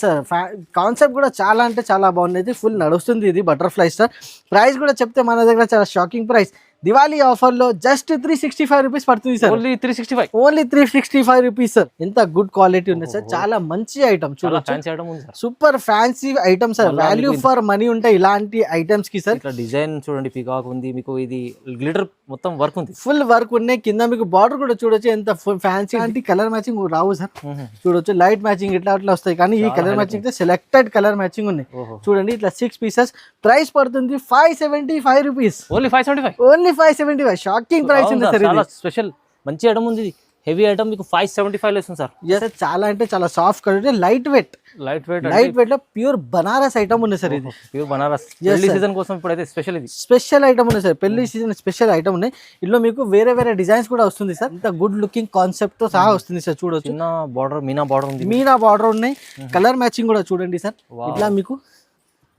Sir concept కూడా చాలా అంటే చాలా బాగుంది. ఫుల్ నడుస్తుంది ఇది బటర్ఫ్లై సార్. ప్రైస్ కూడా చెప్తే మన దగ్గర చాలా షాకింగ్ ప్రైస్. దివాళీ ఆఫర్ లో జస్ట్ 365 రూపీస్ పడుతుంది sir. Only 365. Only 365 rupees sir. ఎంత గుడ్ క్వాలిటీ ఉంది సార్. చాలా మంచి ఐటమ్ చూడొచ్చు. Super fancy item sir. Value for money ఉంటాయి ఇలాంటి ఐటమ్స్ కి సార్. డిజైన్ చూడండి, పికాక్ ఉంది, మీకు ఇది గ్లిటర్ మొత్తం వర్క్ ఉంది, ఫుల్ వర్క్ ఉన్నాయి. కింద మీకు బార్డర్ కూడా చూడొచ్చు ఎంత ఫ్యాన్సీ అంటే. కలర్ మ్యాచింగ్ రావు సార్, చూడొచ్చు. లైట్ మ్యాచింగ్ ఇట్లా అట్లా వస్తాయి, కానీ ఈ colour matching selected colour matching ఉన్నాయి. చూడండి ఇట్లా 6 పీసెస్. ప్రైస్ పడుతుంది 575 rupees. Only 575. Only 575. Shocking price ఉంది సార్. చాలా స్పెషల్ మంచి ఐటమ్ ఉంది. హెవీ ఐటమ్ మీకు 575 లో వస్తుంది సార్. చాలా అంటే చాలా సాఫ్ట్ క్వాలిటీ, లైట్ వెయిట్ లో ప్యూర్ బనారస్ ఐటమ్ ఉంది సార్. ఇది ప్యూర్ బనారస్ పెళ్లి సీజన్ కోసం ఇప్పుడైతే స్పెషల్ ఐటమ్ ఉంది సార్. పెళ్లి సీజన్ స్పెషల్ ఐటమ్ ఉన్నాయి. ఇందులో మీకు వేరే వేరే డిజైన్స్ కూడా వస్తుంది సార్. ఇంత గుడ్ లుకింగ్ కాన్సెప్ట్ తో సహా వస్తుంది సార్. చూడొచ్చు, చిన్న బార్డర్, మీనా బార్డర్ ఉంది. మీనా బార్డర్ ఉన్నాయి. కలర్ మ్యాచింగ్ కూడా చూడండి సార్. ఇట్లా మీకు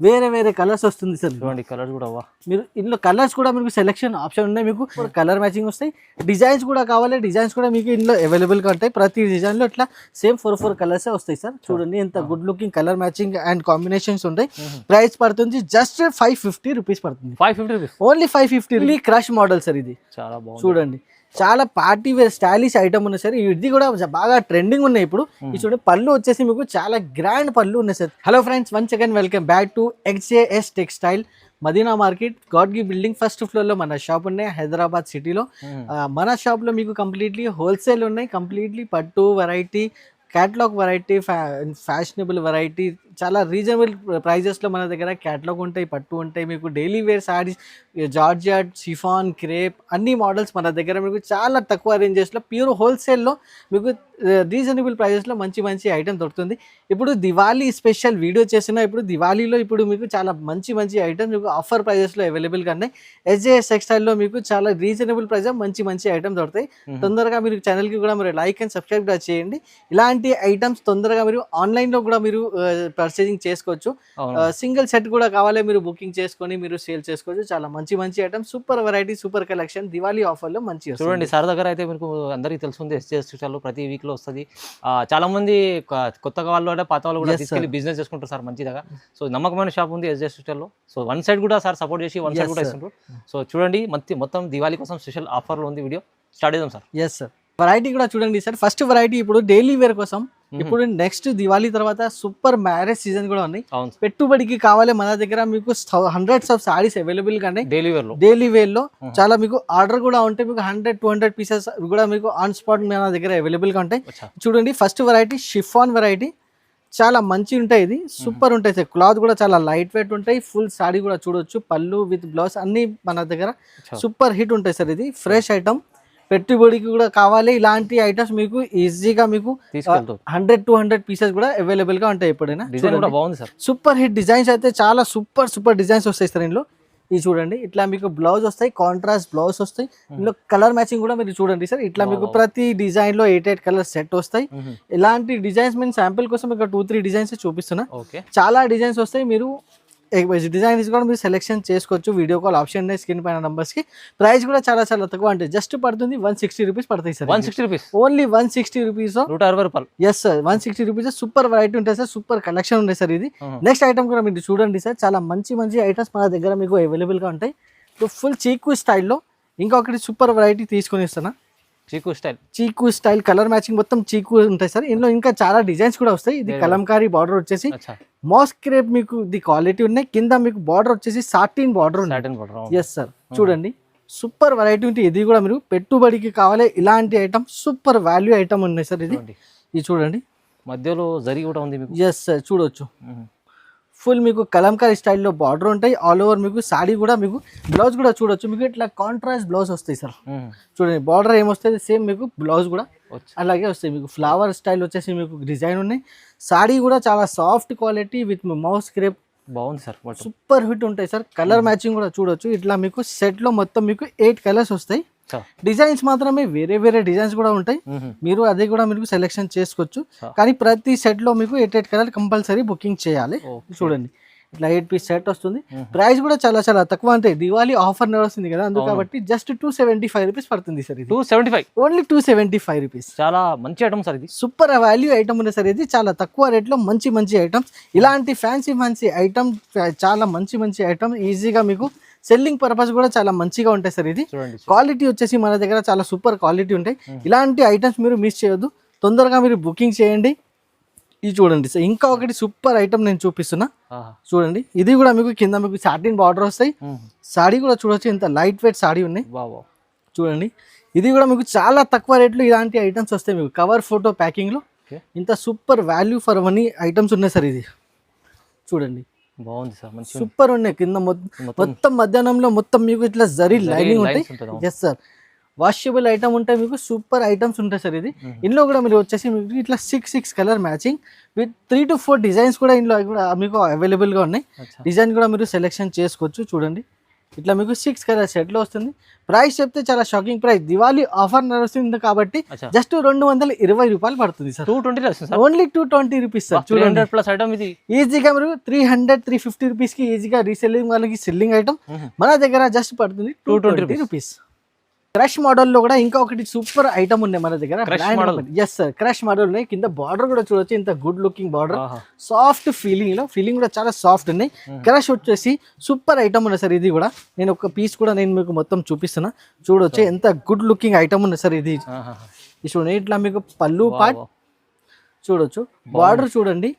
వేరే వేరే కలర్స్ వస్తుంది సార్. చూడండి కలర్స్ కూడా మీరు ఇందులో కలర్స్ కూడా మీకు సెలెక్షన్ ఆప్షన్ ఉన్నాయి. మీకు కలర్ మ్యాచింగ్ వస్తాయి. డిజైన్స్ కూడా కావాలి, డిజైన్స్ కూడా మీకు ఇందులో అవైలబుల్ గా ఉంటాయి. ప్రతి డిజైన్ లో ఇట్లా సేమ్ 4 కలర్స్ వస్తాయి సార్. చూడండి ఎంత good looking colour matching and combinations ఉంటాయి. ప్రైస్ పడుతుంది జస్ట్ 550 రూపీస్ పడుతుంది. 550 rupees. Only 550. Crush model sir. ఇది చాలా బాగుంది చూడండి. చాలా పార్టీ వేర్ స్టైలిష్ ఐటమ్ ఉన్నాయి సార్. ఇది కూడా బాగా ట్రెండింగ్ ఉన్నాయి ఇప్పుడు. ఇది చూడండి, పళ్ళు వచ్చేసి మీకు చాలా గ్రాండ్ పళ్ళు ఉన్నాయి sir. Hello friends, once again welcome back to XJS textile, Madina market, Gadgi building first floor లో మన షాప్ ఉన్నాయి హైదరాబాద్ సిటీలో. మన షాప్ లో మీకు కంప్లీట్లీ హోల్సేల్ ఉన్నాయి. కంప్లీట్లీ పట్టు variety, catalogue variety, fashionable variety, చాలా రీజనబుల్ ప్రైజెస్లో మన దగ్గర క్యాటలాగ్ ఉంటాయి, పట్టు ఉంటాయి. మీకు daily wear saris, georgette, chiffon, crepe అన్ని మోడల్స్ మన దగ్గర మీకు చాలా తక్కువ రేంజెస్లో ప్యూర్ హోల్సేల్లో మీకు రీజనబుల్ ప్రైజెస్లో మంచి మంచి ఐటమ్ దొరుకుతుంది. ఇప్పుడు దివాళీ స్పెషల్ వీడియో చేసిన, ఇప్పుడు దివాళీలో ఇప్పుడు మీకు చాలా మంచి మంచి ఐటమ్ మీకు ఆఫర్ ప్రైజెస్లో అవైలబుల్గా ఉన్నాయి. SJS టెక్స్టైల్లో మీకు చాలా రీజనబుల్ ప్రైస్ మంచి మంచి ఐటమ్ దొరుకుతాయి. తొందరగా మీరు ఛానల్కి కూడా మీరు లైక్ అండ్ సబ్స్క్రైబ్ కూడా చేయండి. ఇలాంటి ఐటమ్స్ తొందరగా మీరు ఆన్లైన్లో కూడా మీరు పర్చేసింగ్ చేసుకోవచ్చు. సింగిల్ సెట్ కూడా కావాలి, మీరు బుకింగ్ చేసుకొని మీరు సేల్ చేసుకోవచ్చు. చాలా మంచి మంచి item, super variety, super collection Diwali offer లో మంచి. చూడండి సార్ దగ్గర అయితే మీకు అందరికీ తెలుస్తుంది, SJS టెక్స్టైల్ ప్రతి వీక్ లో వస్తుంది. చాలా మంది కొత్తగా వాళ్ళు అంటే పాత వాళ్ళు కూడా తీసుకెళ్ళి బిజినెస్ చేసుకుంటారు సార్ మంచిగా. సో నమ్మకమైన షాప్ ఉంది SJS టెక్స్టైల్ లో. సో వన్ సైడ్ కూడా సార్ సపోర్ట్ చేసి వన్ సైడ్ కూడా ఇస్తుంటారు. సో చూడండి మొత్తం దివాళీ కోసం స్పెషల్ ఆఫర్ లో ఉంది. వీడియో స్టార్ట్ చేద్దాం సార్. ఎస్ సార్, వెరైటీ కూడా చూడండి సార్. ఫస్ట్ వెరైటీ ఇప్పుడు డైలీ వేర్ కోసం. ఇప్పుడు నెక్స్ట్ దివాళీ తర్వాత సూపర్ మ్యారేజ్ సీజన్ కూడా ఉన్నాయి. పెట్టుబడికి కావాలి మన దగ్గర మీకు హండ్రెడ్స్ ఆఫ్ సారీస్ అవైలబుల్ గా ఉన్నాయి. డైలీ వేర్ లో చాలా మీకు ఆర్డర్ కూడా ఉంటాయి. మీకు 100-200 పీసెస్ కూడా మీకు ఆన్ స్పాట్ మన దగ్గర అవైలబుల్ గా ఉంటాయి. చూడండి ఫస్ట్ వెరైటీ షిఫాన్ వెరైటీ, చాలా మంచి ఉంటాయి. ఇది సూపర్ ఉంటాయి సార్. క్లాత్ కూడా చాలా లైట్ వెయిట్ ఉంటాయి. ఫుల్ సారీ కూడా చూడొచ్చు, పళ్ళు విత్ బ్లౌజ్ అన్ని మన దగ్గర సూపర్ హిట్ ఉంటాయి సార్. ఇది ఫ్రెష్ ఐటమ్, పెట్టుబడికి కూడా కావాలి ఇలాంటి ఐటమ్స్ మీకు ఈజీగా మీకు 100-200 పీసెస్ కూడా అవైలబుల్ గా ఉంటాయి. ఎప్పుడైనా సూపర్ హిట్ డిజైన్స్ అయితే చాలా సూపర్ డిజైన్స్ వస్తాయి సార్ ఇందులో. ఇది చూడండి, ఇట్లా మీకు బ్లౌజ్ వస్తాయి, కాంట్రాస్ట్ బ్లౌజ్ వస్తాయి. ఇందులో కలర్ మ్యాచింగ్ కూడా మీరు చూడండి సార్. ఇట్లా మీకు ప్రతి డిజైన్ లో 8 కలర్ సెట్ వస్తాయి. ఇలాంటి డిజైన్స్ నేను శాంపిల్ కోసం మీకు 2-3 డిజైన్స్ చూపిస్తున్నా. చాలా డిజైన్స్ వస్తాయి. మీరు డిజైన్స్ కూడా మీరు సెలెక్షన్ చేసుకోవచ్చు. వీడియో కాల్ ఆప్షన్ ఉన్నాయి స్క్రీన్ పైన నంబర్స్ కి. ప్రైస్ కూడా చాలా చాలా తక్కువ, అంటే జస్ట్ పడుతుంది 160 రూపీస్ పడతాయి సార్. 160 రూపీస్, ఓన్లీ 160 రూపీస్, 160 రూపాయలు. Yes sir, 160 rupees. Super variety ఉంటాయి సార్, సూపర్ కలెక్షన్ ఉంటాయి సార్. ఇది నెక్స్ట్ ఐటమ్ కూడా మీరు చూడండి సార్. చాలా మంచి మంచి ఐటమ్స్ మన దగ్గర మీకు అవైలబుల్ గా ఉంటాయి. ఫుల్ చీకు స్టైల్లో ఇంకొకటి సూపర్ వెరైటీ తీసుకొని ఇస్తున్నా. చీకు స్టైల్ కలర్ మ్యాచింగ్ మొత్తం చీకు ఉంటాయి సార్. ఇందులో ఇంకా చాలా డిజైన్స్ కూడా వస్తాయి. ఇది కలంకారీ బార్డర్ వచ్చేసి మాస్క్ క్రేప్ మీకు ఇది క్వాలిటీ ఉన్నాయి. కింద మీకు బార్డర్ వచ్చేసి సాటిన్ బార్డర్ ఉంది. ఎస్ సార్, చూడండి సూపర్ వెరైటీ ఉంటుంది. ఇది కూడా మీరు పెట్టుబడికి కావాలి ఇలాంటి ఐటమ్, సూపర్ వాల్యూ ఐటమ్ ఉన్నాయి సార్. ఇది చూడండి, మధ్యలో జరీ కూడా ఉంది. ఎస్ సార్, చూడొచ్చు. ఫుల్ మీకు కలంకారీ స్టైల్లో బార్డర్ ఉంటాయి. ఆల్ ఓవర్ మీకు సాడీ కూడా మీకు బ్లౌజ్ కూడా చూడొచ్చు. మీకు ఇట్లా కాంట్రాస్ట్ బ్లౌజ్ వస్తాయి సార్. చూడండి బార్డర్ ఏమొస్తుంది సేమ్, మీకు బ్లౌజ్ కూడా అలాగే వస్తాయి. మీకు ఫ్లవర్ స్టైల్ వచ్చేసి మీకు డిజైన్ ఉన్నాయి. సాడీ కూడా చాలా soft quality with moss crepe బాగుంది సార్. సూపర్ హిట్ ఉంటాయి సార్. కలర్ మ్యాచింగ్ కూడా చూడొచ్చు. ఇట్లా మీకు సెట్ లో మొత్తం మీకు 8 కలర్స్ వస్తాయి. డిజైన్స్ మాత్రమే వేరే వేరే డిజైన్స్ కూడా ఉంటాయి. మీరు అదే కూడా మీకు సెలెక్షన్ చేసుకోవచ్చు. కానీ ప్రతి సెట్ లో మీకు 8 కలర్ కంపల్సరీ బుకింగ్ చేయాలి. చూడండి ఇట్లా 8 పీస్ సెట్ వస్తుంది. ప్రైస్ కూడా చాలా చాలా తక్కువ, అంటే దివాళీ ఆఫర్ నడుస్తుంది కదా అందుకు కాబట్టి జస్ట్ 275 రూపీస్ పడుతుంది సార్. ఇది 275 ఓన్లీ 275 రూపీస్. చాలా మంచి ఐటమ్ సార్, ఇది సూపర్ వాల్యూ ఐటమ్ ఉంది సార్. ఇది చాలా తక్కువ రేట్లో మంచి మంచి ఐటమ్స్. ఇలాంటి ఫ్యాన్సీ ఐటమ్ చాలా మంచి ఐటమ్ ఈజీగా మీకు సెల్లింగ్ పర్పస్ కూడా చాలా మంచిగా ఉంటాయి సార్. ఇది క్వాలిటీ వచ్చేసి మన దగ్గర చాలా సూపర్ క్వాలిటీ ఉంటాయి. ఇలాంటి ఐటమ్స్ మీరు మిస్ చేయొద్దు, తొందరగా మీరు బుకింగ్ చేయండి. ఇది చూడండి సార్, ఇంకా ఒకటి సూపర్ ఐటమ్ నేను చూపిస్తున్నా చూడండి. ఇది కూడా మీకు కింద మీకు సాటిన్ బార్డర్ వస్తాయి. సాడీ కూడా చూడొచ్చు, ఇంత లైట్ వెయిట్ సాడీ ఉన్నాయి చూడండి. ఇది కూడా మీకు చాలా తక్కువ రేట్లో ఇలాంటి ఐటమ్స్ వస్తాయి మీకు కవర్ ఫోటో ప్యాకింగ్ లో. ఇంత super value for money items ఉన్నాయి సార్. ఇది చూడండి, బాగుంది సార్, సూపర్ ఉన్నాయి. కింద మొత్తం మధ్యాహ్నంలో మొత్తం మీకు ఇట్లా జరీ లైనింగ్ ఉంటాయి. ఎస్ సార్, వాషబుల్ ఐటమ్ ఉంటాయి మీకు, సూపర్ ఐటమ్స్ ఉంటాయి సార్. ఇది ఇందులో కూడా మీరు వచ్చేసి మీకు ఇట్లా 6 colour matching with 3 to 4 designs కూడా ఇందులో కూడా మీకు అవైలబుల్ గా ఉన్నాయి. డిజైన్ కూడా మీరు సెలెక్షన్ చేసుకోవచ్చు. చూడండి, ఇట్లా మీకు 6 కలర్ సెట్ లో వస్తుంది. ప్రైస్ చెప్తే చాలా షాకింగ్ ప్రైస్, దివాళీ ఆఫర్ నడుస్తుంది కాబట్టి జస్ట్ 220 రూపాయలు పడుతుంది sir. 220 only 220 rupees sir. 300+ item ఇది ఈజీగా మీరు 300-350 రూపీస్ కి ఈజీగా రీసెల్లింగ్ వాళ్ళకి సెల్లింగ్ ఐటమ్ మన దగ్గర జస్ట్ పడుతుంది 220 రూపీస్. క్రష్ మోడల్ లో కూడా ఇంకా ఒకటి సూపర్ ఐటమ్ ఉన్నాయి మన దగ్గర. ఎస్ సార్, క్రష్ మోడల్ ఉన్నాయి. కింద బార్డర్ కూడా చూడొచ్చు, ఇంత good looking border, soft feeling కూడా చాలా సాఫ్ట్ ఉన్నాయి. క్రష్ వచ్చేసి సూపర్ ఐటమ్ ఉన్నాయి సార్. ఇది కూడా నేను ఒక పీస్ కూడా నేను మీకు మొత్తం చూపిస్తున్నా చూడొచ్చు, ఎంత గుడ్ లుకింగ్ ఐటమ్ ఉంది సార్. ఇది చూడండి, ఇట్లా మీకు పళ్ళు పార్ట్ చూడొచ్చు, బార్డర్ చూడండి,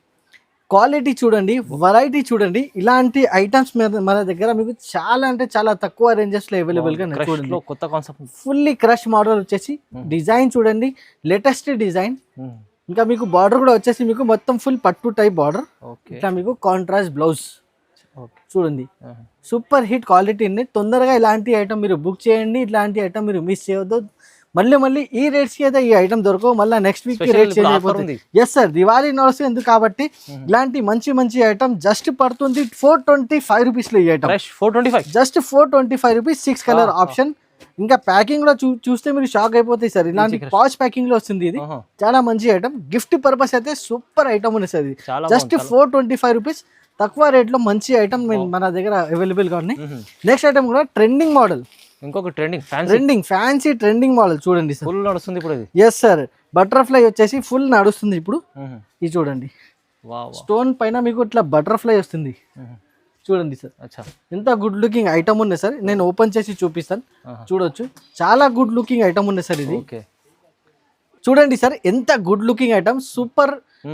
క్వాలిటీ చూడండి, వెరైటీ చూడండి. ఇలాంటి ఐటమ్స్ మన దగ్గర మీకు చాలా అంటే చాలా తక్కువ రేంజెస్ లో అవైలబుల్ గా చూడండి. కొత్త కాన్సెప్ట్ ఫుల్లీ క్రష్ మోడల్ వచ్చేసి డిజైన్ చూడండి, లేటెస్ట్ డిజైన్. ఇంకా మీకు బార్డర్ కూడా వచ్చేసి మీకు మొత్తం ఫుల్ పట్టు టైప్ బార్డర్. ఇట్లా మీకు కాంట్రాస్ట్ బ్లౌజ్ చూడండి, సూపర్ హిట్ క్వాలిటీ ఉంది. తొందరగా ఇలాంటి ఐటమ్ మీరు బుక్ చేయండి, ఇలాంటి ఐటమ్ మీరు మిస్ చేయవద్దు. మళ్ళీ ఈ రేట్స్ కి అయితే ఈ ఐటమ్ దొరకవు, మళ్ళీ నెక్స్ట్ వీక్ రేట్ చేంజ్ అయిపోతుంది. ఎస్ సార్, దివాళీ నడుస్తుంది ఎందుకు కాబట్టి ఇలాంటి మంచి ఐటమ్ జస్ట్ పడుతుంది 425 రూపీస్ లో. ఈ item 425 just 425 rupees. 6 colour option. ఇంకా ప్యాకింగ్ కూడా చూస్తే మీరు షాక్ అయిపోతాయి సార్. ఇలాంటి పాచ్ ప్యాకింగ్ లో వస్తుంది. ఇది చాలా మంచి ఐటమ్, గిఫ్ట్ పర్పస్ అయితే సూపర్ ఐటమ్ ఉంది సార్. ఇది జస్ట్ 425 రూపీస్, తక్కువ రేట్ లో మంచి ఐటమ్ మన దగ్గర అవైలబుల్ గా ఉన్నాయి. నెక్స్ట్ ఐటమ్ కూడా ట్రెండింగ్ మోడల్, ఇంకొక ఫ్యాన్సీ ట్రెండింగ్ మోడల్ చూడండి సార్. ఫుల్ నడుస్తుంది ఇప్పుడు. ఎస్ సార్, బటర్ఫ్లై వచ్చేసి ఫుల్ నడుస్తుంది ఇప్పుడు. ఇది చూడండి, స్టోన్ పైన మీకు ఇట్లా బటర్ఫ్లై వస్తుంది చూడండి సార్. ఎంత గుడ్ లుకింగ్ ఐటమ్ ఉంది సార్. నేను ఓపెన్ చేసి చూపిస్తాను చూడొచ్చు, చాలా గుడ్ లుకింగ్ ఐటమ్ ఉంది సార్. ఇది చూడండి సార్, ఎంత good looking item, super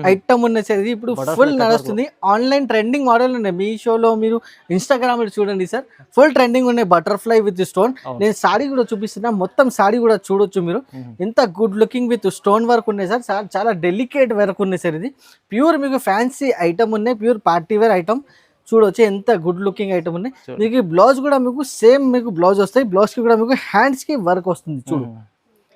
item ఉన్నాయి సార్. ఇది ఇప్పుడు ఫుల్ నడుస్తుంది. ఆన్లైన్ ట్రెండింగ్ మోడల్ ఉన్నాయి. మీషోలో మీరు ఇన్స్టాగ్రామ్ లో చూడండి సార్, ఫుల్ ట్రెండింగ్ ఉన్నాయి. Butterfly with stone. నేను సాడీ కూడా చూపిస్తున్నా, మొత్తం సాడీ కూడా చూడొచ్చు మీరు. ఎంత good looking with stone work ఉన్నాయి సార్. చాలా డెలికేట్ వర్క్ ఉన్నాయి సార్. ఇది ప్యూర్ మీకు ఫ్యాన్సీ ఐటమ్ ఉన్నాయి, ప్యూర్ పార్టీ వేర్ ఐటమ్ చూడొచ్చు. ఎంత గుడ్ లుకింగ్ ఐటమ్ ఉన్నాయి. మీకు బ్లౌజ్ కూడా మీకు సేమ్ మీకు బ్లౌజ్ వస్తాయి. బ్లౌజ్ కి కూడా మీకు హ్యాండ్స్ కి వర్క్ వస్తుంది. చూడు,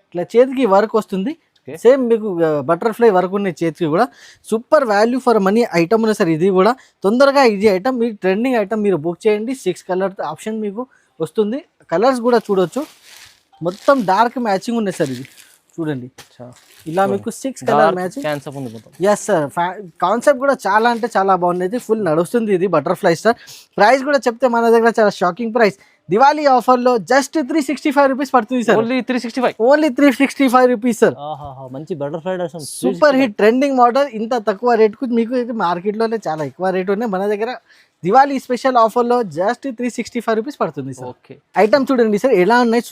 ఇట్లా చేతికి వర్క్ వస్తుంది, సేమ్ మీకు బటర్ఫ్లై వర్క్ ఉన్నాయి చేతికి కూడా. Super value for money item ఉన్నాయి సార్. ఇది కూడా తొందరగా ఇది ఐటమ్ మీరు ట్రెండింగ్ ఐటమ్ మీరు బుక్ చేయండి. 6 కలర్ ఆప్షన్ మీకు వస్తుంది. కలర్స్ కూడా చూడొచ్చు, మొత్తం డార్క్ మ్యాచింగ్ ఉన్నాయి సార్. ఇది చూడండి, ఇలా మీకు 6 colour matching. Yes sir, concept కూడా చాలా అంటే చాలా బాగుంది. ఫుల్ నడుస్తుంది ఇది బటర్ఫ్లై సార్. ప్రైస్ కూడా చెప్తే మన దగ్గర చాలా షాకింగ్ ప్రైస్. దివాళీ ఆఫర్ లో జస్ట్ 365 రూపీస్ పడుతుంది సార్. Only 365 rupees sir. మంచి butterfly super hit trending model. ఇంత తక్కువ రేట్ కు మీకు మార్కెట్ లోనే చాలా ఎక్కువ రేట్ ఉన్నాయి. మన దగ్గర దివాళీ స్పెషల్ ఆఫర్ లో జస్ట్ 365 రూపీస్ పడుతుంది సార్. ఐటమ్ చూడండి సార్ ఎలా ఉన్నాయి,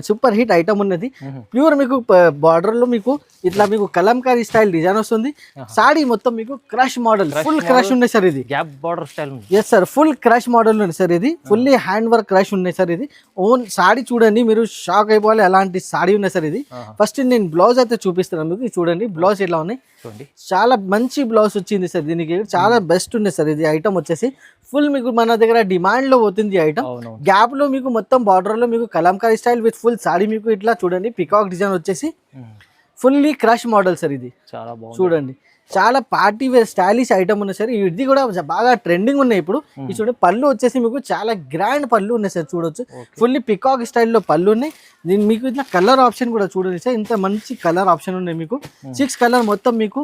సూపర్ హిట్ ఐటమ్ ఉన్నది. ప్యూర్ మీకు బార్డర్ లో మీకు ఇట్లా మీకు కలంకారీ స్టైల్ డిజైన్ వస్తుంది. సాడీ మొత్తం మీకు క్రష్ మోడల్, ఫుల్ క్రష్ ఉన్నాయి సార్. ఇది gap border style. Yes sir, full crush model ఉంది సార్. ఇది ఫుల్లీ హ్యాండ్ వర్క్ క్రష్ ఉన్నాయి సార్. ఇది ఓన్ సాడీ చూడండి, మీరు షాక్ అయిపోవాలి, అలాంటి సాడీ ఉన్నాయి సార్. ఇది ఫస్ట్ నేను బ్లౌజ్ అయితే చూపిస్తున్నాను మీకు. చూడండి బ్లౌజ్ ఎలా ఉన్నాయి, చాలా మంచి బ్లౌజ్ వచ్చింది సార్. దీనికి చాలా బెస్ట్ ఉంది సార్. ఇది ఐటమ్ వచ్చేసి ఫుల్ మీకు మన దగ్గర డిమాండ్ లో పోతుంది ఐటమ్. గ్యాప్ లో మీకు మొత్తం బార్డర్ లో మీకు Kalamkari style with full saree మీకు ఇట్లా చూడండి పికాక్ డిజైన్ వచ్చేసి ఫుల్లీ క్రష్ మోడల్ సార్. ఇది చాలా చూడండి, చాలా పార్టీ వేర్ స్టైలిష్ ఐటమ్ ఉన్నాయి సార్. ఇది కూడా బాగా ట్రెండింగ్ ఉన్నాయి ఇప్పుడు. ఇది చూడండి, పళ్ళు వచ్చేసి మీకు చాలా గ్రాండ్ పళ్ళు ఉన్నాయి సార్. చూడొచ్చు, ఫుల్లీ పికాక్ స్టైల్లో పళ్ళు ఉన్నాయి. దీని మీకు ఇట్లా కలర్ ఆప్షన్ కూడా చూడండి సార్, ఇంత మంచి కలర్ ఆప్షన్ ఉన్నాయి మీకు. 6 కలర్ మొత్తం మీకు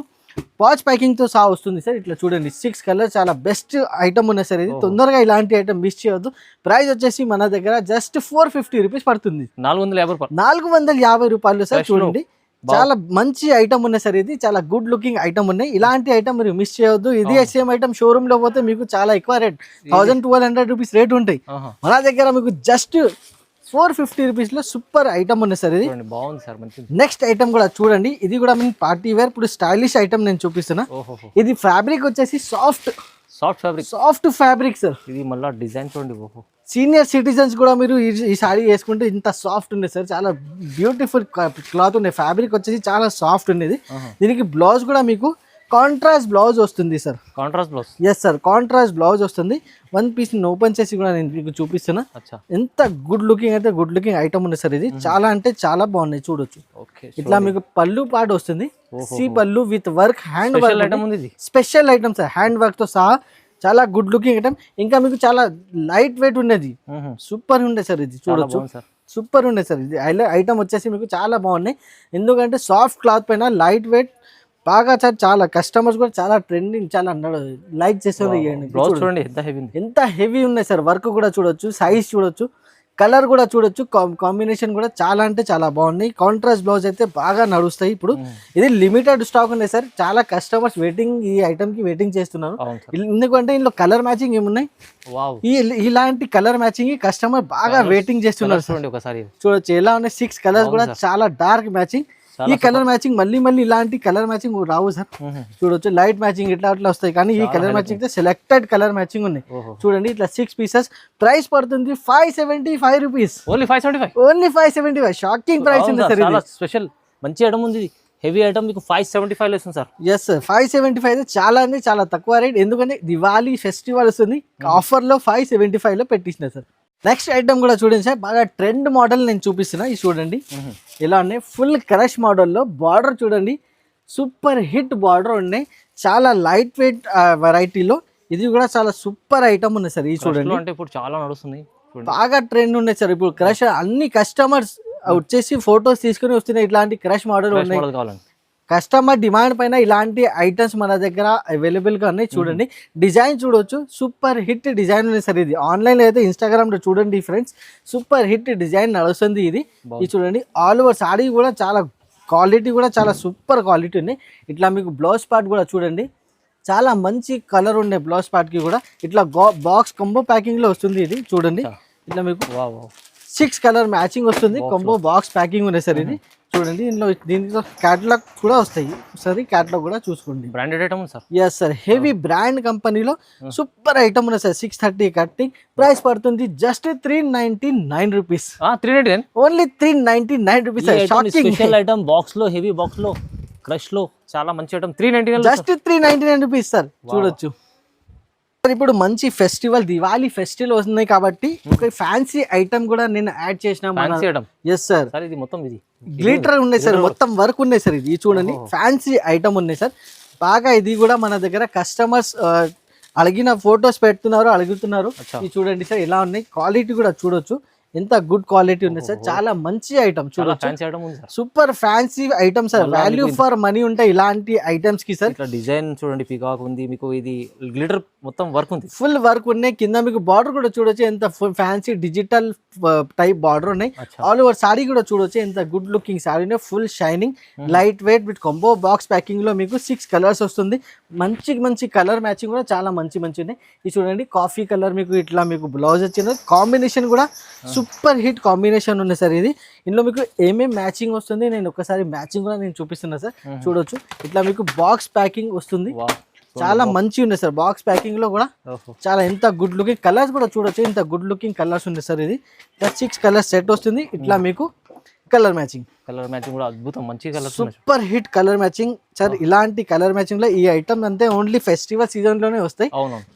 పాచ్ ప్యాకింగ్ తో సహా వస్తుంది సార్. ఇట్లా చూడండి 6 కలర్, చాలా బెస్ట్ ఐటమ్ ఉన్నాయి సార్. ఇది తొందరగా ఇలాంటి ఐటమ్ మిస్ చేయవద్దు. ప్రైస్ వచ్చేసి మన దగ్గర జస్ట్ 450 రూపీస్ పడుతుంది. 450 రూపాయలు సార్. చూడండి చాలా మంచి ఐటమ్ ఉన్నాయి సార్. ఇది చాలా గుడ్ లుకింగ్ ఐటమ్ ఉన్నాయి. ఇలాంటి ఐటమ్ మీరు మిస్ చేయవద్దు. ఇది సేమ్ ఐటమ్ షోరూమ్ లో పోతే మీకు చాలా ఎక్కువ రేట్, 1200 రూపీస్ రేట్ ఉంటాయి. మన దగ్గర మీకు జస్ట్ 450 రూపీస్ లో సూపర్ ఐటమ్ ఉంది సార్. ఇది బాగుంది సార్, మంచిది. నెక్స్ట్ ఐటమ్ కూడా చూడండి. ఇది కూడా మీకు పార్టీ వేర్, ఇప్పుడు స్టైలిష్ ఐటమ్ నేను చూపిస్తున్నా. ఇది ఫ్యాబ్రిక్ వచ్చేసి సాఫ్ట్ ఫ్యాబ్రిక్ సార్. ఇది మళ్ళీ డిజైన్ చూడండి. సీనియర్ సిటిజన్స్ కూడా మీరు ఈ సారీ వేసుకుంటే ఇంత సాఫ్ట్ ఉంది సార్. చాలా బ్యూటిఫుల్ క్లాత్ ఉన్నాయి. ఫ్యాబ్రిక్ వచ్చేసి చాలా సాఫ్ట్ ఉండేది. దీనికి బ్లౌజ్ కూడా మీకు కాంట్రాస్ట్ బ్లౌజ్ వస్తుంది sir. Contrast blouse, yes sir, contrast blouse వస్తుంది. వన్ పీస్ ఓపెన్ చేసి కూడా నేను మీకు చూపిస్తున్నా. ఎంత గుడ్ లుకింగ్ అయితే గుడ్ లుకింగ్ ఐటమ్ ఉంది సార్. ఇది చాలా అంటే చాలా బాగున్నాయి, చూడొచ్చు. ఇట్లా మీకు పళ్ళు పాటు వస్తుంది. సి పళ్ళు with work, hand work, special item sir. Hand work తో సహా చాలా గుడ్ లుకింగ్ ఐటమ్. ఇంకా మీకు చాలా లైట్ వెయిట్ ఉండేది, సూపర్ ఉండే సార్. ఇది చూడొచ్చు, సూపర్ ఉండే సార్. ఇది ఐటమ్ వచ్చేసి మీకు చాలా బాగున్నాయి. ఎందుకంటే సాఫ్ట్ క్లాత్ పైన లైట్ వెయిట్ బాగా సార్. చాలా కస్టమర్స్ కూడా చాలా ట్రెండింగ్, చాలా లైక్ చేస్తారు. ఎంత హెవీ ఉన్నాయి సార్. వర్క్ కూడా చూడొచ్చు, సైజ్ చూడొచ్చు, కలర్ కూడా చూడొచ్చు, కాంబినేషన్ కూడా చాలా అంటే చాలా బాగున్నాయి. కాంట్రాస్ట్ బ్లౌజ్ అయితే బాగా నడుస్తాయి. ఇప్పుడు ఇది లిమిటెడ్ స్టాక్ ఉన్నాయి సార్. చాలా కస్టమర్స్ వెయిటింగ్, ఈ ఐటమ్ కి వెయిటింగ్ చేస్తున్నారు. ఎందుకంటే ఇందులో కలర్ మ్యాచింగ్ ఏమున్నాయి, ఇలాంటి కలర్ మ్యాచింగ్ కస్టమర్ బాగా వెయిటింగ్ చేస్తున్నారు. చూడొచ్చు ఎలా ఉన్నాయి. 6 కలర్స్ కూడా చాలా డార్క్ మ్యాచింగ్. ఈ కలర్ మ్యాచింగ్ మళ్ళీ ఇలాంటి కలర్ మ్యాచింగ్ రావు సార్. చూడొచ్చు లైట్ మ్యాచింగ్ ఇట్లా వస్తాయి, కానీ ఈ colour matching selected colour matching ఉన్నాయి. చూడండి ఇట్లా 6 పీసెస్. ప్రైస్ పడుతుంది 575 రూపీస్. ఓన్లీ 575. షాకింగ్ ప్రైస్ ఉంది సార్. చాలా స్పెషల్ మంచి ఐటమ్ ఉంది. హెవీ ఐటమ్ మీకు 575 లో వస్తుంది సార్. ఎస్ సార్, 575 చాలా అంటే చాలా తక్కువ రేట్. ఎందుకంటే దివాళీ ఫెస్టివల్ వస్తుంది, ఆఫర్ లో 575 లో పెట్టించిన సార్. నెక్స్ట్ ఐటమ్ కూడా చూడండి సార్, బాగా ట్రెండ్ మోడల్ నేను చూపిస్తున్నా. ఇది చూడండి ఎలా ఉన్నాయి. ఫుల్ క్రష్ మోడల్లో బార్డర్ చూడండి, సూపర్ హిట్ బార్డర్ ఉన్నాయి. చాలా లైట్ వెయిట్ వెరైటీలో ఇది కూడా చాలా సూపర్ ఐటమ్ ఉంది సార్. ఇది చూడండి, అంటే ఇప్పుడు చాలా నడుస్తుంది, బాగా ట్రెండ్ ఉన్నాయి సార్. ఇప్పుడు క్రష్ అన్ని కస్టమర్స్ వచ్చేసి ఫొటోస్ తీసుకుని వస్తున్నాయి. ఇట్లాంటి క్రష్ మోడల్ ఉన్నాయి. కస్టమర్ డిమాండ్ పైన ఇలాంటి ఐటమ్స్ మన దగ్గర అవైలబుల్ గా ఉన్నాయి. చూడండి డిజైన్ చూడొచ్చు, సూపర్ హిట్ డిజైన్ ఉంది సార్. ఇది ఆన్లైన్ లో అయితే ఇన్స్టాగ్రామ్ లో చూడండి ఫ్రెండ్స్, సూపర్ హిట్ డిజైన్ నడుస్తుంది. ఇది చూడండి ఆల్ ఓవర్ సాడీ కూడా చాలా క్వాలిటీ కూడా చాలా సూపర్ క్వాలిటీ ఉంది. ఇట్లా మీకు బ్లౌజ్ పార్ట్ కూడా చూడండి, చాలా మంచి కలర్ ఉండే బ్లౌజ్ పార్ట్ కి కూడా. ఇట్లా బాక్స్ కంబో ప్యాకింగ్ లో వస్తుంది. ఇది చూడండి ఇట్లా మీకు 6 కలర్ మ్యాచింగ్ వస్తుంది. కంబో బాక్స్ ప్యాకింగ్ ఉంది సార్. ఇది చూడండి దీంట్లో క్యాటలాగ్ కూడా వస్తాయి. సరే క్యాటలాగ్ కూడా చూసుకోండి. Branded item sir. Yes sir, heavy brand కంపెనీలో సూపర్ ఐటమ్ ఉంది సార్. 630 కట్టింగ్. ప్రైస్ పడుతుంది just 399 rupees. Only 399 rupees. Special item box లో, హెవీ బాక్స్ లో, క్రష్ లో చాలా మంచి ఐటమ్. 399 just 399 rupees sir. చూడొచ్చు. ఇప్పుడు మంచి ఫెస్టివల్, దివాళీ ఫెస్టివల్ వస్తున్నాయి కాబట్టి ఒక ఫ్యాన్సీ ఐటమ్ కూడా నేను యాడ్ చేసిన. ఎస్ సార్, ఇది మొత్తం ఇది గ్లిటర్ ఉన్నాయి సార్, మొత్తం వర్క్ ఉన్నాయి సార్. ఇది చూడండి ఫ్యాన్సీ ఐటమ్ ఉన్నాయి సార్ బాగా. ఇది కూడా మన దగ్గర కస్టమర్స్ అడిగిన ఫొటోస్ పెడుతున్నారు, అడుగుతున్నారు. ఇది చూడండి సార్ ఎలా ఉన్నాయి. క్వాలిటీ కూడా చూడొచ్చు, ఎంత గుడ్ క్వాలిటీ ఉంది సార్. చాలా మంచి ఐటమ్ చూడొచ్చు, super fancy item sir. Value for money ఉంటాయి ఇలాంటి ఐటమ్స్ కి సార్. డిజైన్ చూడండి, పికాక్ ఉంది మీకు. ఇది గ్లిటర్ మొత్తం వర్క్ ఉంది, ఫుల్ వర్క్ ఉన్నాయి. కింద మీకు బార్డర్ కూడా చూడొచ్చు, ఎంత ఫ్యాన్సీ డిజిటల్ టైప్ బార్డర్ ఉన్నాయి. ఆల్ ఓవర్ సారీ కూడా చూడొచ్చు, ఎంత good looking sorry. Full shining, light weight with combo box packing లో మీకు 6 కలర్స్ వస్తుంది. మంచి కలర్ మ్యాచింగ్ కూడా చాలా మంచి ఉన్నాయి. ఇది చూడండి కాఫీ కలర్ మీకు ఇట్లా మీకు బ్లౌజ్ వచ్చింది. కాంబినేషన్ కూడా సూపర్ హిట్ కాంబినేషన్ ఉంది సార్. ఇది ఇందులో మీకు ఏమేం మ్యాచింగ్ వస్తుంది నేను ఒకసారి మ్యాచింగ్ కూడా నేను చూపిస్తున్నా సార్. చూడొచ్చు ఇట్లా మీకు బాక్స్ ప్యాకింగ్ వస్తుంది. చాలా మంచి ఉంది సార్. బాక్స్ ప్యాకింగ్ లో కూడా చాలా ఎంత గుడ్ లుకింగ్ కలర్స్ కూడా చూడొచ్చు, ఇంత గుడ్ లుకింగ్ కలర్స్ ఉంది సార్. ఇది 6 కలర్ సెట్ వస్తుంది. ఇట్లా మీకు కలర్ మ్యాచింగ్ కూడా అద్భుతం, మంచి colour, super hit colour matching sir. ఇలాంటి కలర్ మ్యాచింగ్ లో ఈ ఐటమ్ అంతే ఓన్లీ ఫెస్టివల్ సీజన్ లోనే వస్తాయి.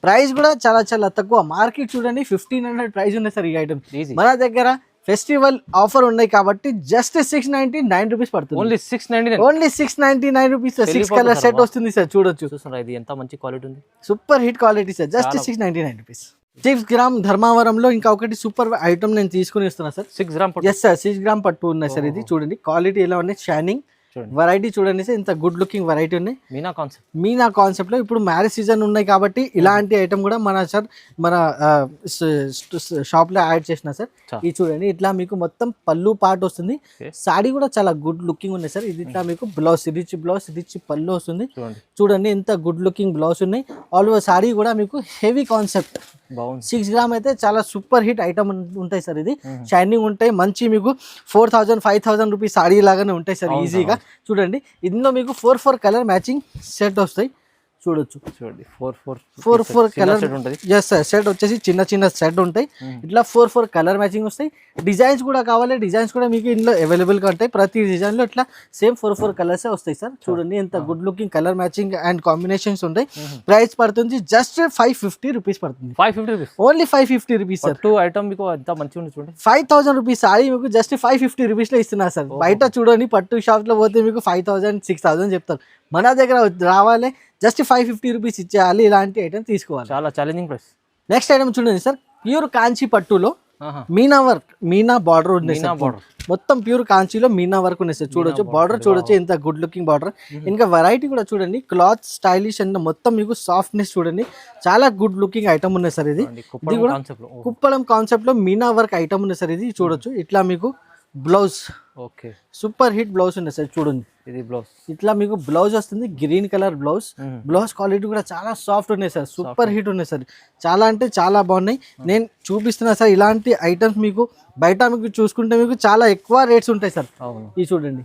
ప్రైస్ కూడా చాలా తక్కువ. మార్కెట్ చూడండి 1500 ప్రైస్ ఉంది సార్ ఈ ఐటమ్. మన దగ్గర ఫెస్టివల్ ఆఫర్ ఉన్నాయి కాబట్టి జస్ట్ 699 రూపీస్ పడుతుంది. Only 699 rupees. 6 కలర్ సెట్ వస్తుంది సార్. చూడొచ్చు, ఇది ఎంత మంచి క్వాలిటీ ఉంది, super hit quality sir. Just 699 rupees. 6 gram ధర్మవరంలో ఇంకా ఒకటి సూపర్ ఐటమ్ నేను తీసుకుని ఇస్తున్నా sir. 6 gram yes sir, 6 gram పట్టు ఉన్నాయి సార్. ఇది చూడండి క్వాలిటీ ఎలా ఉన్నాయి, షైనింగ్ చూడండి వెరైటీ చూడండి సార్, ఇంత గుడ్ లుకింగ్ వెరైటీ ఉన్నాయి. మీనా కాన్సెప్ట్ లో ఇప్పుడు మ్యారేజ్ సీజన్ ఉన్నాయి కాబట్టి ఇలాంటి ఐటమ్ కూడా మన సార్ మన షాప్ లో యాడ్ చేసిన సార్. ఇది చూడండి, ఇట్లా మీకు మొత్తం పళ్ళు పార్ట్ వస్తుంది. సాడీ కూడా చాలా గుడ్ లుకింగ్ ఉన్నాయి సార్. ఇది ఇట్లా మీకు బ్లౌజ్ రిచ్ పళ్ళు వస్తుంది. చూడండి ఎంత గుడ్ లుకింగ్ బ్లౌజ్ ఉన్నాయి. ఆల్ ఓవర్ సాడీ కూడా మీకు హెవీ కాన్సెప్ట్ 6 గ్రామ్ అయితే చాలా సూపర్ హిట్ ఐటమ్ ఉంటాయి సార్. ఇది షైనింగ్ ఉంటాయి, మంచి మీకు 4,000-5,000 రూపీస్ సాడీ లాగానే ఉంటాయి సార్ ఈజీగా. చూడండి ఇందులో మీకు 4 కలర్ మ్యాచింగ్ సెట్ వస్తాయి. చూడొచ్చు, చూడండి 4 కలర్ ఎస్ సార్. సెట్ వచ్చేసి చిన్న సెట్ ఉంటాయి. ఇట్లా 4 కలర్ మ్యాచింగ్ వస్తాయి. డిజైన్స్ కూడా కావాలి, డిజైన్స్ కూడా మీకు ఇందులో అవైలబుల్ గా ఉంటాయి. ప్రతి డిజైన్ లో ఇట్లా సేమ్ 4 కలర్స్ వస్తాయి సార్. చూడండి ఎంత good looking colour matching and combinations ఉంటాయి. ప్రైస్ పడుతుంది జస్ట్ 550 రూపీస్ పడుతుంది. 550 rupees, only 550 rupees sir. Item మీకు ఎంత మంచిగా ఉంది చూడండి. 5,000 రూపీస్ సారీ మీకు జస్ట్ 550 రూపీస్ లో ఇస్తున్నారు సార్. బయట చూడండి పట్టు షాప్ లో పోతే మీకు 5,000-6,000 చెప్తారు. మన దగ్గర రావాలి జస్ట్ 550 రూపీస్ ఇచ్చేయాలి. ఇలాంటి ఐటమ్ తీసుకోవాలి. చాలా ఛాలెంజింగ్ ప్రైస్. నెక్స్ట్ ఐటమ్ చూడండి సార్, ప్యూర్ కాంచీ పట్టులో మీనా వర్క్, మీనా బార్డర్ ఉంది సార్. మొత్తం ప్యూర్ కాంచీలో మీనా వర్క్ ఉన్నాయి సార్. చూడొచ్చు బార్డర్, చూడొచ్చు ఎంత గుడ్ లుకింగ్ బార్డర్. ఇంకా వెరైటీ కూడా చూడండి, క్లాత్ స్టైలిష్ అండ్ మొత్తం మీకు సాఫ్ట్నెస్ చూడండి, చాలా గుడ్ లుకింగ్ ఐటమ్ ఉన్నాయి సార్. ఇది కూడా కుప్పడం కాన్సెప్ట్ లో మీనా వర్క్ ఐటమ్ ఉంది సార్. ఇది చూడొచ్చు, ఇట్లా మీకు blouse okay super hit blouse ఉంది సార్. చూడండి ఇది బ్లౌజ్, ఇట్లా మీకు బ్లౌజ్ వస్తుంది, green colour blouse. Blouse quality కూడా చాలా సాఫ్ట్ ఉన్నాయి సార్, సూపర్ హిట్ ఉన్నాయి సార్. చాలా అంటే చాలా బాగున్నాయి. నేను చూపిస్తున్నా సార్. ఇలాంటి ఐటమ్స్ మీకు బయట మీకు చూసుకుంటే మీకు చాలా ఎక్కువ రేట్స్ ఉంటాయి సార్. ఇది చూడండి,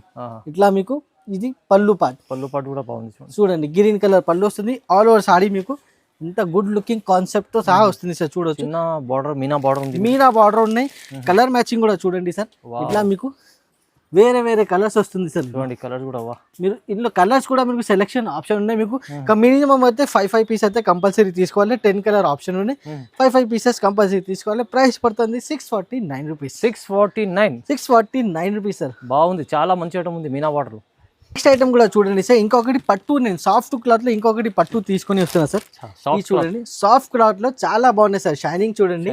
ఇట్లా మీకు ఇది పళ్ళు పార్ట్ కూడా బాగుంది. చూడండి గ్రీన్ కలర్ పళ్ళు వస్తుంది. ఆల్ ఓవర్ సాడీ మీకు ఇంత గుడ్ లుకింగ్ కాన్సెప్ట్ తో సహా వస్తుంది సార్. చూడొచ్చు మీనా బార్డర్ ఉన్నాయి. కలర్ మ్యాచింగ్ కూడా చూడండి సార్. ఇట్లా మీకు వేరే కలర్స్ వస్తుంది సార్. చూడండి కలర్స్ కూడా మీరు ఇందులో కలర్స్ కూడా మీకు సెలెక్షన్ ఆప్షన్ ఉన్నాయి. మీకు మినిమం అయితే 5 పీస్ అయితే కంపల్సరీ తీసుకోవాలి. 10 కలర్ ఆప్షన్ ఉన్నాయి. 5 పీసెస్ కంపల్సరీ తీసుకోవాలి. ప్రైస్ పడుతుంది 649 రూపీస్. 649 rupees sir. బాగుంది, చాలా మంచి ఐటమ్ ఉంది మీనా బార్డర్. నెక్స్ట్ ఐటమ్ కూడా చూడండి సార్, ఇంకొకటి పట్టు. నేను సాఫ్ట్ క్లాత్ లో ఇంకొకటి పట్టు తీసుకొని వస్తున్నా సార్. చూడండి సాఫ్ట్ క్లాత్ లో చాలా బాగున్నాయి సార్. షైనింగ్ చూడండి.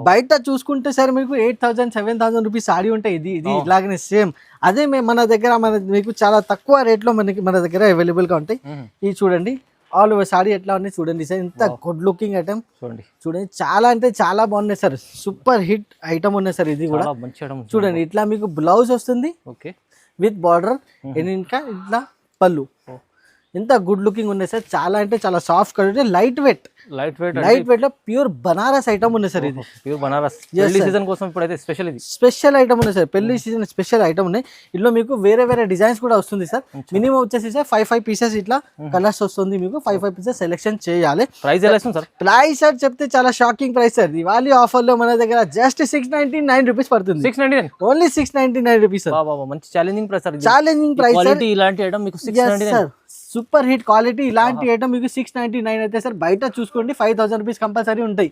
బయట చూసుకుంటే సార్ మీకు 8,000-7,000 రూపీస్ సారీ ఉంటాయి. ఇది ఇలాగనే సేమ్ అదే మన దగ్గర మీకు చాలా తక్కువ రేట్ లో మన దగ్గర అవైలబుల్ గా ఉంటాయి. ఇది చూడండి ఆల్ ఓవర్ సారీ ఎట్లా ఉన్నాయి చూడండి సార్. ఇంత గుడ్ లుకింగ్ ఐటమ్ చూడండి, చాలా అంటే చాలా బాగున్నాయి సార్. సూపర్ హిట్ ఐటమ్ ఉన్నాయి సార్. ఇది కూడా చూడండి, ఇట్లా మీకు బ్లౌజ్ వస్తుంది విత్ బార్డర్, ఇంకా ఇట్లా పళ్ళు. ఎంత గుడ్ లుకింగ్ ఉన్నాయి సార్. చాలా అంటే చాలా సాఫ్ట్ క్వాలిటీ, లైట్ వెయిట్ లో ప్యూర్ బనారస్ ఐటమ్ ఉన్నాయి సార్. ఇది ప్యూర్ బనారస్ సీజన్ కోసం ఇప్పుడైతే స్పెషల్ ఐటమ్ ఉన్నాయి సార్. పెళ్లి సీజన్ స్పెషల్ ఐటమ్ ఉన్నాయి. ఇందులో మీకు వేరే డిజైన్స్ కూడా వస్తుంది సార్. మినిమం వచ్చేసి సార్ 5 పీసెస్ ఇట్లా కలర్స్ వస్తుంది. మీకు 5 పీసెస్ సెలెక్షన్ చేయాలి. ప్రైస్ ఎలా సార్? ప్రైస్ సార్ చెప్తే చాలా shocking price sir. Diwali offer లో మన దగ్గర జస్ట్ 699 రూపీస్ పడుతుంది. 699 ఓన్లీ 699 రూపీస్ సార్. మంచి challenging price sir. Challenging price sir. ఇలాంటి ఐటమ్ మీకు 699 సూపర్ హిట్ క్వాలిటీ. ఇలాంటి ఐటమ్ మీకు 699 అయితే సార్ బయట చూసుకోండి 5,000 రూపీస్ కంపల్సరీ ఉంటాయి.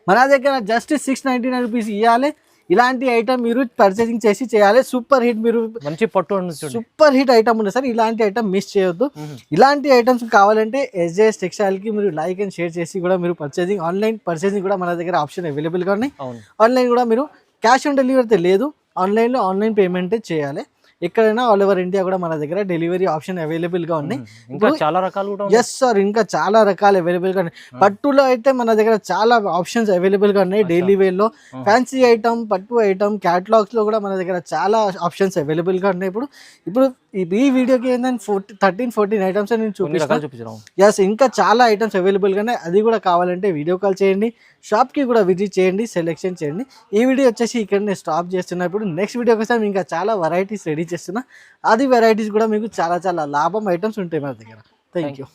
మన దగ్గర జస్ట్ 699 రూపీస్ ఇవ్వాలి. ఇలాంటి ఐటమ్ మీరు పర్చేసింగ్ చేసి చేయాలి. సూపర్ హిట్, మీరు మంచి పట్టు సూపర్ హిట్ ఐటమ్ ఉంది సార్. ఇలాంటి ఐటమ్ మిస్ చేయొద్దు. ఇలాంటి ఐటమ్స్ కావాలంటే SJS టెక్స్టైల్ కి మీరు లైక్ అండ్ షేర్ చేసి కూడా మీరు పర్చేసింగ్, ఆన్లైన్ పర్చేసింగ్ కూడా మన దగ్గర ఆప్షన్ అవైలబుల్ గా ఉన్నాయి. ఆన్లైన్ కూడా మీరు క్యాష్ ఆన్ డెలివరీ అయితే లేదు, ఆన్లైన్ పేమెంట్ చేయాలి. ఎక్కడైనా ఆల్ ఓవర్ ఇండియా కూడా మన దగ్గర డెలివరీ ఆప్షన్ అవైలబుల్ గా ఉన్నాయి. ఇంకా చాలా రకాలు ఎస్ సార్, ఇంకా చాలా రకాలు అవైలబుల్ గా ఉన్నాయి. పట్టులో అయితే మన దగ్గర చాలా ఆప్షన్స్ అవైలబుల్ గా ఉన్నాయి. డైలీ వేర్ లో ఫ్యాన్సీ ఐటమ్, పట్టు ఐటమ్, క్యాటలాగ్స్ లో కూడా మన దగ్గర చాలా ఆప్షన్స్ అవైలబుల్ గా ఉన్నాయి. ఇప్పుడు ఈ వీడియోకి ఏంటంటే 13-14 ఐటమ్స్ నేను చూపిస్తాను. ఎస్, ఇంకా చాలా ఐటమ్స్ అవైలబుల్ గా ఉన్నాయి. అది కూడా కావాలంటే వీడియో కాల్ చేయండి, షాప్ కి కూడా విజిట్ చేయండి, సెలెక్షన్ చేయండి. ఈ వీడియో వచ్చేసి ఇక్కడ నేను స్టాప్ చేస్తున్నా. ఇప్పుడు నెక్స్ట్ వీడియో కోసం ఇంకా చాలా వెరైటీస్ రెడీ చేస్తున్నా. అది వెరైటీస్ కూడా మీకు చాలా లాభం ఐటమ్స్ ఉంటాయి మన దగ్గర. Thank you.